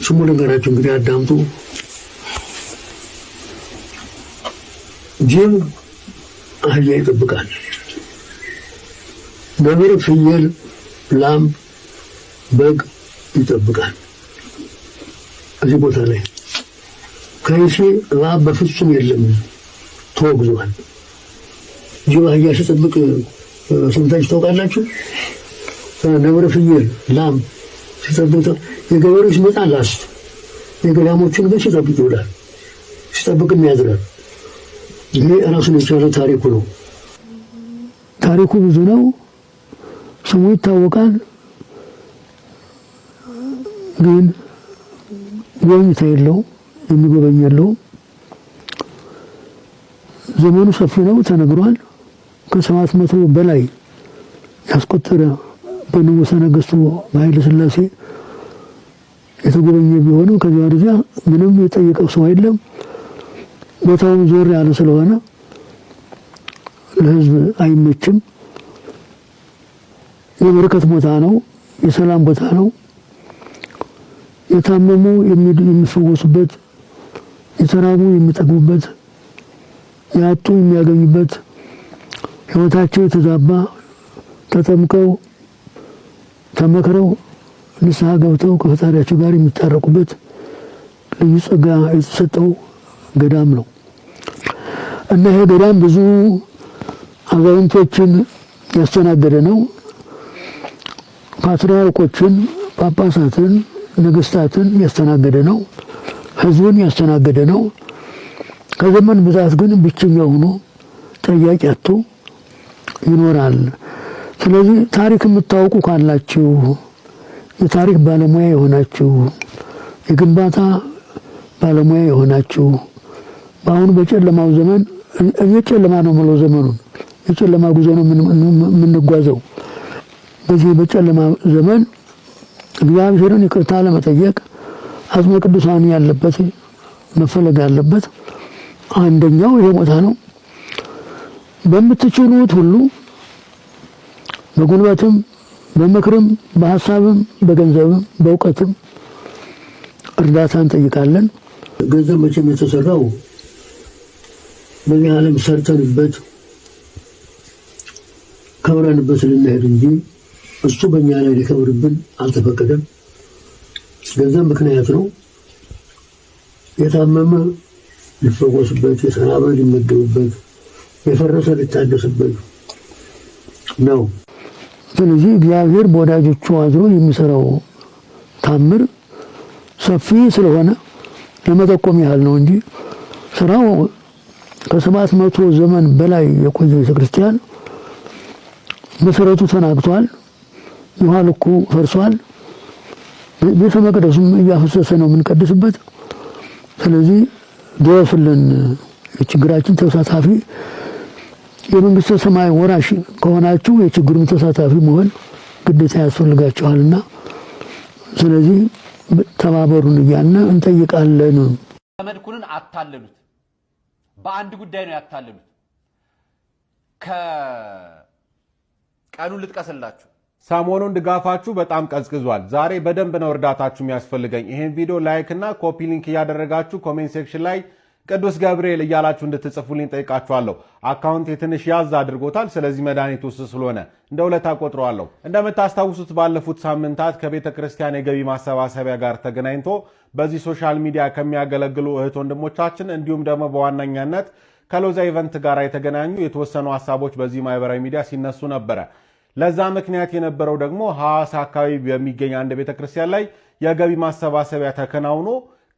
ስሙ ነገራችሁ እንግዲህ አዳምጡ። ጅብ አህያ ይጠብቃል፣ ነብር ፍየል፣ ላም፣ በግ ይጠብቃል። እዚህ ቦታ ላይ ከይሲ እባብ በፍጹም የለም ተወግዟል። ጅብ አህያ ሲጠብቅ ሰምታችሁ ታውቃላችሁ? ነብር ፍየል፣ ላም ሲጠብቅ የገበሬው ሲመጣ ላስት የገዳሞቹን ግን ሲጠብቅ ይውላል፣ ሲጠብቅም ያድራል። ይሄ ራሱን የቻለ ታሪኩ ነው። ታሪኩ ብዙ ነው፣ ስሙ ይታወቃል። ግን ጎብኝታ የለው፣ የሚጎበኝ የለው። ዘመኑ ሰፊ ነው፣ ተነግሯል። ከ700 በላይ ያስቆጠረ በንጉሠ ነገሥቱ በኃይለ ሥላሴ የተጎበኘ ቢሆንም ከዚያ ወዲያ ምንም የጠየቀው ሰው የለም። ቦታውም ዞር ያለ ስለሆነ ለሕዝብ አይመችም። የበረከት ቦታ ነው፣ የሰላም ቦታ ነው። የታመሙ የሚፈወሱበት፣ የተራቡ የሚጠግቡበት፣ ያጡ የሚያገኙበት፣ ሕይወታቸው የተዛባ ተጠምቀው ተመክረው ንስሐ ገብተው ከፈጣሪያቸው ጋር የሚታረቁበት ልዩ ጸጋ የተሰጠው ገዳም ነው እና ይሄ ገዳም ብዙ አዛውንቶችን ያስተናገደ ነው። ፓትርያርኮችን፣ ጳጳሳትን፣ ነገስታትን ያስተናገደ ነው። ህዝብን ያስተናገደ ነው። ከዘመን ብዛት ግን ብቸኛ ሆኖ ጠያቂ አጥቶ ይኖራል። ስለዚህ ታሪክ የምታውቁ ካላችሁ፣ የታሪክ ባለሙያ የሆናችሁ፣ የግንባታ ባለሙያ የሆናችሁ በአሁኑ በጨለማው ዘመን የጨለማ ነው ማለት ዘመኑን የጨለማ ጉዞ ነው የምንጓዘው። በዚህ በጨለማ ዘመን እግዚአብሔርን ይቅርታ ለመጠየቅ አጽመ ቅዱሳን ያለበት መፈለግ ያለበት አንደኛው ይሄ ቦታ ነው። በምትችሉት ሁሉ በጉልበትም በምክርም በሐሳብም በገንዘብም በእውቀትም እርዳታ እንጠይቃለን። ገንዘብ መቼም የተሰራው በዚህ ዓለም ሰርተንበት ከብረንበት ልንሄድ እንጂ እሱ በእኛ ላይ ሊከብርብን አልተፈቀደም። ገንዘብ ምክንያት ነው። የታመመ ሊፈወስበት፣ የተራበ ሊመገብበት፣ የፈረሰ ሊታደስበት ነው። ስለዚህ እግዚአብሔር በወዳጆቹ አድሮ የሚሰራው ታምር ሰፊ ስለሆነ ለመጠቆም ያህል ነው እንጂ ስራው ከ700 ዘመን በላይ የቆየ ቤተክርስቲያን መሰረቱ ተናግቷል። ውሃ ልኩ ፈርሷል። ቤተ መቅደሱም እያፈሰሰ ነው የምንቀድስበት። ስለዚህ ድረሱልን፣ የችግራችን ተሳታፊ የመንግስተ ሰማይ ወራሽ ከሆናችሁ የችግሩን ተሳታፊ መሆን ግዴታ ያስፈልጋችኋልና ስለዚህ ተባበሩን እያልን እንጠይቃለን። ዘመድኩንን አታለሉት። በአንድ ጉዳይ ነው ያታለሉት። ከቀኑ ልጥቀስላችሁ። ሰሞኑን ድጋፋችሁ በጣም ቀዝቅዟል። ዛሬ በደንብ ነው እርዳታችሁ የሚያስፈልገኝ። ይሄን ቪዲዮ ላይክ እና ኮፒ ሊንክ እያደረጋችሁ ኮሜንት ሴክሽን ላይ ቅዱስ ገብርኤል እያላችሁ እንድትጽፉልኝ ጠይቃችኋለሁ። አካውንት የትንሽ ያዝ አድርጎታል። ስለዚህ መድኃኒት ውስጥ ስለሆነ እንደ ውለታ ቆጥረዋለሁ። እንደምታስታውሱት ባለፉት ሳምንታት ከቤተ ክርስቲያን የገቢ ማሰባሰቢያ ጋር ተገናኝቶ በዚህ ሶሻል ሚዲያ ከሚያገለግሉ እህት ወንድሞቻችን እንዲሁም ደግሞ በዋነኛነት ከሎዛ ኢቨንት ጋር የተገናኙ የተወሰኑ ሀሳቦች በዚህ ማህበራዊ ሚዲያ ሲነሱ ነበረ። ለዛ ምክንያት የነበረው ደግሞ ሐዋሳ አካባቢ በሚገኝ አንድ ቤተ ክርስቲያን ላይ የገቢ ማሰባሰቢያ ተከናውኖ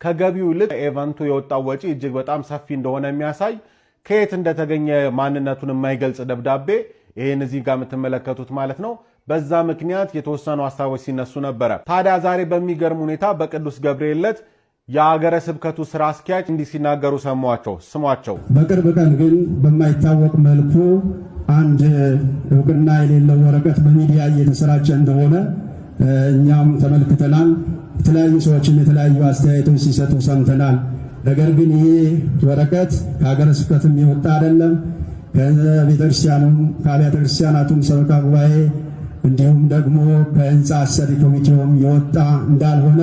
ከገቢው ይልቅ ኢቨንቱ የወጣው ወጪ እጅግ በጣም ሰፊ እንደሆነ የሚያሳይ ከየት እንደተገኘ ማንነቱን የማይገልጽ ደብዳቤ ይሄን እዚህ ጋር የምትመለከቱት ማለት ነው። በዛ ምክንያት የተወሰኑ ሀሳቦች ሲነሱ ነበረ። ታዲያ ዛሬ በሚገርም ሁኔታ በቅዱስ ገብርኤል ዕለት የአገረ ስብከቱ ስራ አስኪያጅ እንዲህ ሲናገሩ ሰሟቸው። ስሟቸው። በቅርብ ቀን ግን በማይታወቅ መልኩ አንድ እውቅና የሌለው ወረቀት በሚዲያ እየተሰራጨ እንደሆነ እኛም ተመልክተናል። የተለያዩ ሰዎችም የተለያዩ አስተያየቶች ሲሰጡ ሰምተናል። ነገር ግን ይህ ወረቀት ከሀገረ ስብከትም የወጣ አይደለም። ከቤተክርስቲያኑም ከአብያተ ክርስቲያናቱም ሰበካ ጉባኤ እንዲሁም ደግሞ ከህንፃ አሰሪ ኮሚቴውም የወጣ እንዳልሆነ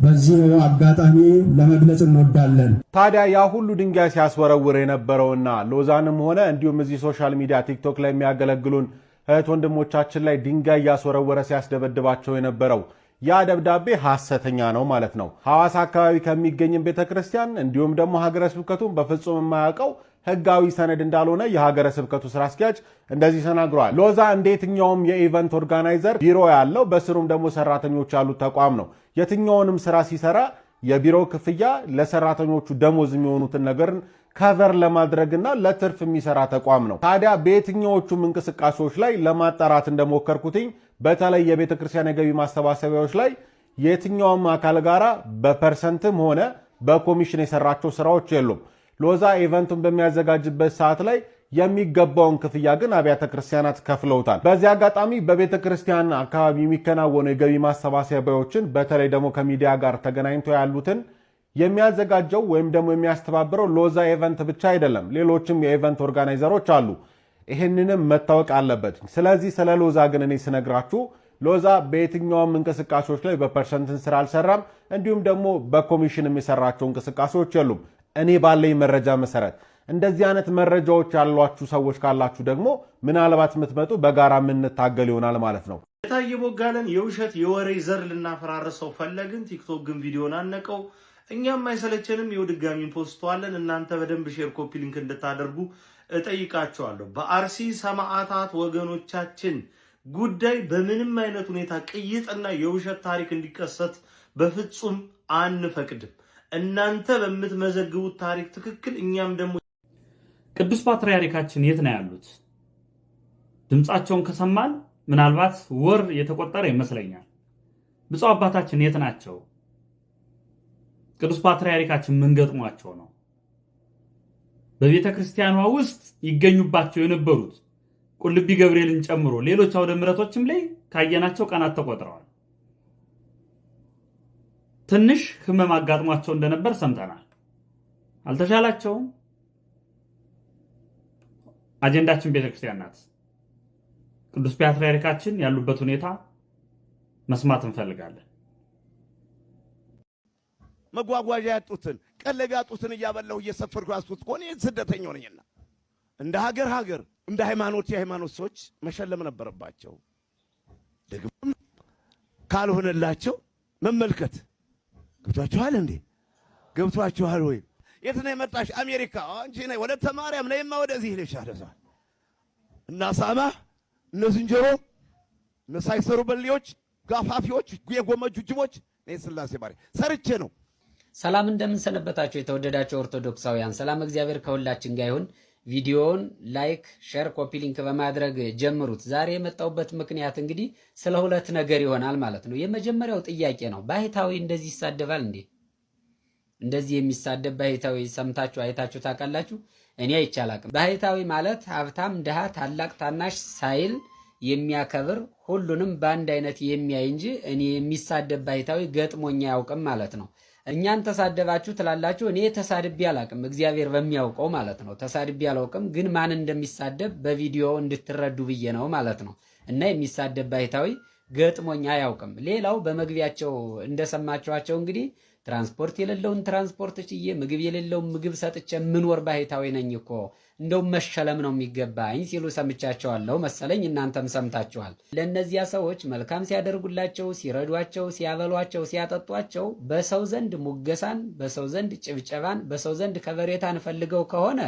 በዚህ አጋጣሚ ለመግለጽ እንወዳለን። ታዲያ ያ ሁሉ ድንጋይ ሲያስወረውር የነበረውና ሎዛንም ሆነ እንዲሁም እዚህ ሶሻል ሚዲያ ቲክቶክ ላይ የሚያገለግሉን እህት ወንድሞቻችን ላይ ድንጋይ ያስወረወረ ሲያስደበድባቸው የነበረው ያ ደብዳቤ ሐሰተኛ ነው ማለት ነው። ሐዋሳ አካባቢ ከሚገኝ ቤተክርስቲያን እንዲሁም ደግሞ ሀገረ ስብከቱን በፍጹም የማያውቀው ህጋዊ ሰነድ እንዳልሆነ የሀገረ ስብከቱ ስራ አስኪያጅ እንደዚህ ተናግሯል። ሎዛ እንደየትኛውም የኢቨንት ኦርጋናይዘር ቢሮ ያለው በስሩም ደግሞ ሰራተኞች ያሉት ተቋም ነው። የትኛውንም ስራ ሲሰራ የቢሮ ክፍያ ለሰራተኞቹ ደሞዝ የሚሆኑትን ነገርን ከቨር ለማድረግና ለትርፍ የሚሰራ ተቋም ነው። ታዲያ በየትኛዎቹም እንቅስቃሴዎች ላይ ለማጣራት እንደሞከርኩትኝ በተለይ የቤተክርስቲያን የገቢ ማሰባሰቢያዎች ላይ የትኛውም አካል ጋራ በፐርሰንትም ሆነ በኮሚሽን የሰራቸው ስራዎች የሉም። ሎዛ ኢቨንቱን በሚያዘጋጅበት ሰዓት ላይ የሚገባውን ክፍያ ግን አብያተ ክርስቲያናት ከፍለውታል። በዚህ አጋጣሚ በቤተ ክርስቲያን አካባቢ የሚከናወኑ የገቢ ማሰባሰቢያዎችን በተለይ ደግሞ ከሚዲያ ጋር ተገናኝቶ ያሉትን የሚያዘጋጀው ወይም ደግሞ የሚያስተባብረው ሎዛ ኢቨንት ብቻ አይደለም። ሌሎችም የኢቨንት ኦርጋናይዘሮች አሉ። ይህንንም መታወቅ አለበት። ስለዚህ ስለ ሎዛ ግን እኔ ስነግራችሁ ሎዛ በየትኛውም እንቅስቃሴዎች ላይ በፐርሰንትን ስራ አልሰራም። እንዲሁም ደግሞ በኮሚሽን የሚሰራቸው እንቅስቃሴዎች የሉም። እኔ ባለኝ መረጃ መሰረት እንደዚህ አይነት መረጃዎች ያሏችሁ ሰዎች ካላችሁ ደግሞ ምናልባት የምትመጡ በጋራ የምንታገል ይሆናል ማለት ነው። የታየ ቦጋለን የውሸት የወሬ ዘር ልናፈራርሰው ፈለግን። ቲክቶክ ግን ቪዲዮን አነቀው። እኛም አይሰለቸንም። ይኸው ድጋሚ ፖስተዋለን። እናንተ በደንብ ሼር፣ ኮፒ ሊንክ እንድታደርጉ እጠይቃቸዋለሁ። በአርሲ ሰማዕታት ወገኖቻችን ጉዳይ በምንም አይነት ሁኔታ ቅይጥና የውሸት ታሪክ እንዲከሰት በፍጹም አንፈቅድም። እናንተ በምትመዘግቡት ታሪክ ትክክል፣ እኛም ደግሞ ቅዱስ ፓትርያርካችን የት ነው ያሉት? ድምጻቸውን ከሰማን ምናልባት ወር የተቆጠረ ይመስለኛል። ብፁዕ አባታችን የት ናቸው? ቅዱስ ፓትርያርካችን ምን ገጥሟቸው ነው? በቤተ ክርስቲያኗ ውስጥ ይገኙባቸው የነበሩት ቁልቢ ገብርኤልን ጨምሮ ሌሎች አውደ ምሕረቶችም ላይ ካየናቸው ቀናት ተቆጥረዋል። ትንሽ ህመም አጋጥሟቸው እንደነበር ሰምተናል። አልተሻላቸውም። አጀንዳችን ቤተክርስቲያን ናት። ቅዱስ ፓትርያርካችን ያሉበት ሁኔታ መስማት እንፈልጋለን። መጓጓዣ ያጡትን ቀለብ ያጡትን እያበላሁ እየሰፈርኩ ያስኩት ኮኔ ስደተኛው ነኝና እንደ ሀገር እንደ የሃይማኖት ሰዎች መሸለም ነበረባቸው። ደግሞ ካልሆነላቸው መመልከት ገብቷችኋል እንዴ? ገብቷችኋል ወይ? የት ነው የመጣሽ? አሜሪካ አንቺ ነይ ወለተ ማርያም ነይማ ወደዚህ ይልሻል። እና ሳማ እነ ዝንጀሮ እነ ሳይሰሩ በልዮች ጋፋፊዎች የጎመጁ ጅቦች ነይ ስላሴ ባሪ ሰርቼ ነው። ሰላም እንደምን ሰነበታችሁ የተወደዳችሁ ኦርቶዶክሳውያን፣ ሰላም እግዚአብሔር ከሁላችን ጋር ይሁን። ቪዲዮውን ላይክ፣ ሼር፣ ኮፒ ሊንክ በማድረግ ጀምሩት። ዛሬ የመጣውበት ምክንያት እንግዲህ ስለ ሁለት ነገር ይሆናል ማለት ነው። የመጀመሪያው ጥያቄ ነው፣ ባህታዊ እንደዚህ ይሳደባል እንዴ? እንደዚህ የሚሳደብ ባህታዊ ሰምታችሁ አይታችሁ ታውቃላችሁ? እኔ አይቻላቅም። ባህታዊ ማለት ሀብታም፣ ድሃ፣ ታላቅ፣ ታናሽ ሳይል የሚያከብር ሁሉንም በአንድ አይነት የሚያይ እንጂ እኔ የሚሳደብ ባህታዊ ገጥሞኛ አያውቅም ማለት ነው። እኛን ተሳደባችሁ ትላላችሁ። እኔ ተሳድቤ አላውቅም፣ እግዚአብሔር በሚያውቀው ማለት ነው። ተሳድቤ አላውቅም፣ ግን ማን እንደሚሳደብ በቪዲዮ እንድትረዱ ብዬ ነው ማለት ነው። እና የሚሳደብ ባህታዊ ገጥሞኛ አያውቅም። ሌላው በመግቢያቸው እንደሰማችኋቸው እንግዲህ ትራንስፖርት የሌለውን ትራንስፖርት ችዬ ምግብ የሌለውን ምግብ ሰጥቼ ምንወር ባህታዊ ነኝ እኮ እንደውም መሸለም ነው የሚገባኝ ሲሉ ሰምቻቸዋለሁ መሰለኝ። እናንተም ሰምታችኋል። ለእነዚያ ሰዎች መልካም ሲያደርጉላቸው፣ ሲረዷቸው፣ ሲያበሏቸው፣ ሲያጠጧቸው በሰው ዘንድ ሙገሳን፣ በሰው ዘንድ ጭብጨባን፣ በሰው ዘንድ ከበሬታን ፈልገው ከሆነ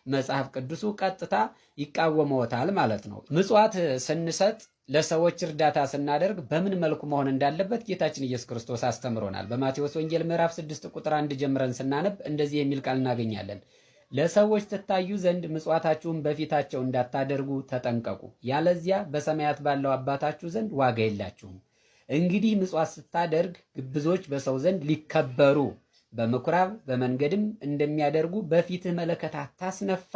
መጽሐፍ ቅዱሱ ቀጥታ ይቃወመዎታል ማለት ነው። ምጽዋት ስንሰጥ ለሰዎች እርዳታ ስናደርግ በምን መልኩ መሆን እንዳለበት ጌታችን ኢየሱስ ክርስቶስ አስተምሮናል። በማቴዎስ ወንጌል ምዕራፍ 6 ቁጥር 1 ጀምረን ስናነብ እንደዚህ የሚል ቃል እናገኛለን። ለሰዎች ትታዩ ዘንድ ምጽዋታችሁን በፊታቸው እንዳታደርጉ ተጠንቀቁ፣ ያለዚያ በሰማያት ባለው አባታችሁ ዘንድ ዋጋ የላችሁም። እንግዲህ ምጽዋት ስታደርግ ግብዞች በሰው ዘንድ ሊከበሩ በምኩራብ በመንገድም እንደሚያደርጉ በፊትህ መለከት አታስነፋ።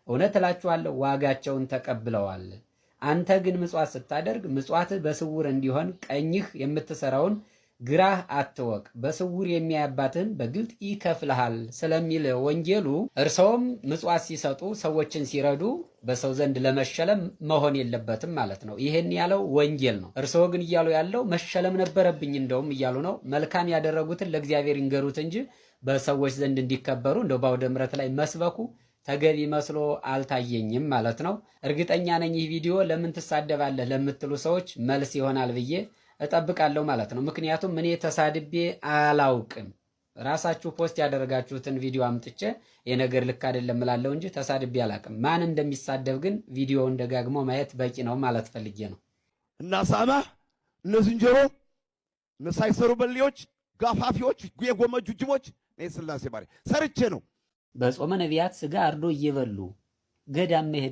እውነት እላችኋለሁ ዋጋቸውን ተቀብለዋል። አንተ ግን ምጽዋት ስታደርግ ምጽዋትህ በስውር እንዲሆን ቀኝህ የምትሰራውን ግራህ አትወቅ በስውር የሚያያባትን በግልጥ ይከፍልሃል ስለሚል ወንጌሉ እርሰውም ምጽዋት ሲሰጡ ሰዎችን ሲረዱ በሰው ዘንድ ለመሸለም መሆን የለበትም ማለት ነው። ይሄን ያለው ወንጌል ነው። እርሰው ግን እያሉ ያለው መሸለም ነበረብኝ እንደውም እያሉ ነው። መልካም ያደረጉትን ለእግዚአብሔር ይንገሩት እንጂ በሰዎች ዘንድ እንዲከበሩ እንደው በአውደ ምሕረት ላይ መስበኩ ተገቢ መስሎ አልታየኝም ማለት ነው። እርግጠኛ ነኝ ይህ ቪዲዮ ለምን ትሳደባለህ ለምትሉ ሰዎች መልስ ይሆናል ብዬ እጠብቃለሁ ማለት ነው። ምክንያቱም እኔ ተሳድቤ አላውቅም። ራሳችሁ ፖስት ያደረጋችሁትን ቪዲዮ አምጥቼ የነገር ልክ አይደለም እላለሁ እንጂ ተሳድቤ አላውቅም። ማን እንደሚሳደብ ግን ቪዲዮውን ደጋግሞ ማየት በቂ ነው ማለት ፈልጌ ነው። እና ሳማ እነ ዝንጀሮ እነ ሳይሰሩ በሌዎች ጋፋፊዎች የጎመጁ ጅቦች እኔ ስላሴ ባሪ ሰርቼ ነው። በጾመ ነቢያት ስጋ አርዶ እየበሉ ገዳም መሄድ